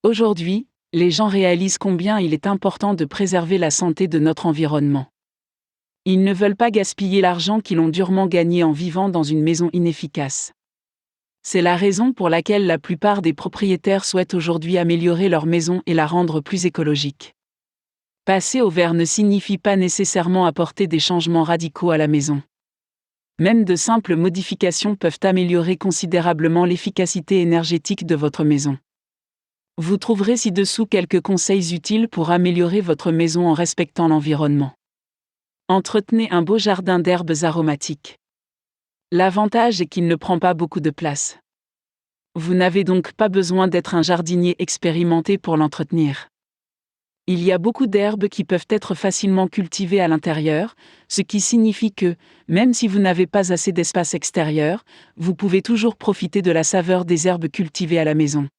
Aujourd'hui, les gens réalisent combien il est important de préserver la santé de notre environnement. Ils ne veulent pas gaspiller l'argent qu'ils ont durement gagné en vivant dans une maison inefficace. C'est la raison pour laquelle la plupart des propriétaires souhaitent aujourd'hui améliorer leur maison et la rendre plus écologique. Passer au vert ne signifie pas nécessairement apporter des changements radicaux à la maison. Même de simples modifications peuvent améliorer considérablement l'efficacité énergétique de votre maison. Vous trouverez ci-dessous quelques conseils utiles pour améliorer votre maison en respectant l'environnement. Entretenez un beau jardin d'herbes aromatiques. L'avantage est qu'il ne prend pas beaucoup de place. Vous n'avez donc pas besoin d'être un jardinier expérimenté pour l'entretenir. Il y a beaucoup d'herbes qui peuvent être facilement cultivées à l'intérieur, ce qui signifie que, même si vous n'avez pas assez d'espace extérieur, vous pouvez toujours profiter de la saveur des herbes cultivées à la maison.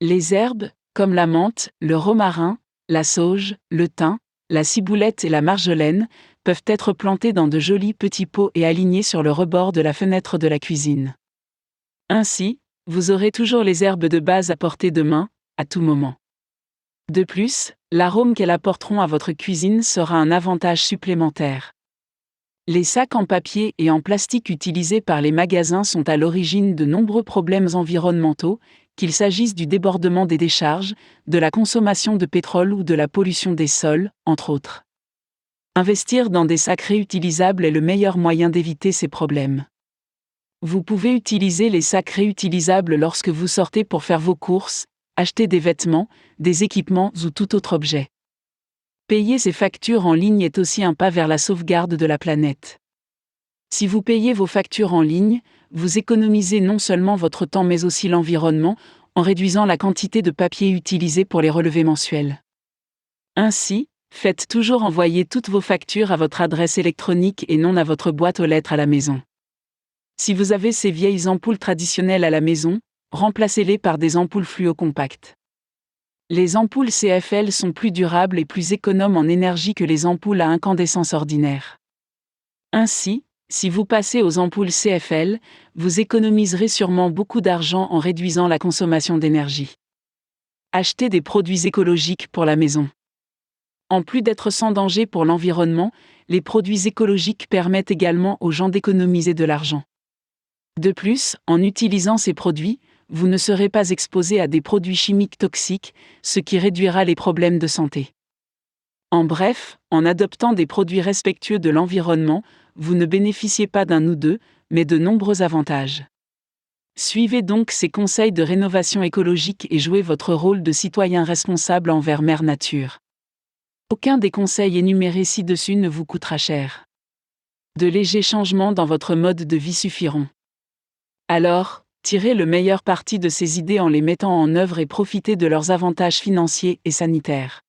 Les herbes, comme la menthe, le romarin, la sauge, le thym, la ciboulette et la marjolaine, peuvent être plantées dans de jolis petits pots et alignées sur le rebord de la fenêtre de la cuisine. Ainsi, vous aurez toujours les herbes de base à portée de main, à tout moment. De plus, l'arôme qu'elles apporteront à votre cuisine sera un avantage supplémentaire. Les sacs en papier et en plastique utilisés par les magasins sont à l'origine de nombreux problèmes environnementaux, qu'il s'agisse du débordement des décharges, de la consommation de pétrole ou de la pollution des sols, entre autres. Investir dans des sacs réutilisables est le meilleur moyen d'éviter ces problèmes. Vous pouvez utiliser les sacs réutilisables lorsque vous sortez pour faire vos courses, acheter des vêtements, des équipements ou tout autre objet. Payer ses factures en ligne est aussi un pas vers la sauvegarde de la planète. Si vous payez vos factures en ligne, vous économisez non seulement votre temps mais aussi l'environnement, en réduisant la quantité de papier utilisé pour les relevés mensuels. Ainsi, faites toujours envoyer toutes vos factures à votre adresse électronique et non à votre boîte aux lettres à la maison. Si vous avez ces vieilles ampoules traditionnelles à la maison, remplacez-les par des ampoules fluo compactes. Les ampoules CFL sont plus durables et plus économes en énergie que les ampoules à incandescence ordinaires. Ainsi, si vous passez aux ampoules CFL, vous économiserez sûrement beaucoup d'argent en réduisant la consommation d'énergie. Achetez des produits écologiques pour la maison. En plus d'être sans danger pour l'environnement, les produits écologiques permettent également aux gens d'économiser de l'argent. De plus, en utilisant ces produits, vous ne serez pas exposé à des produits chimiques toxiques, ce qui réduira les problèmes de santé. En bref, en adoptant des produits respectueux de l'environnement, vous ne bénéficiez pas d'un ou deux, mais de nombreux avantages. Suivez donc ces conseils de rénovation écologique et jouez votre rôle de citoyen responsable envers Mère Nature. Aucun des conseils énumérés ci-dessus ne vous coûtera cher. De légers changements dans votre mode de vie suffiront. Alors, tirez le meilleur parti de ces idées en les mettant en œuvre et profitez de leurs avantages financiers et sanitaires.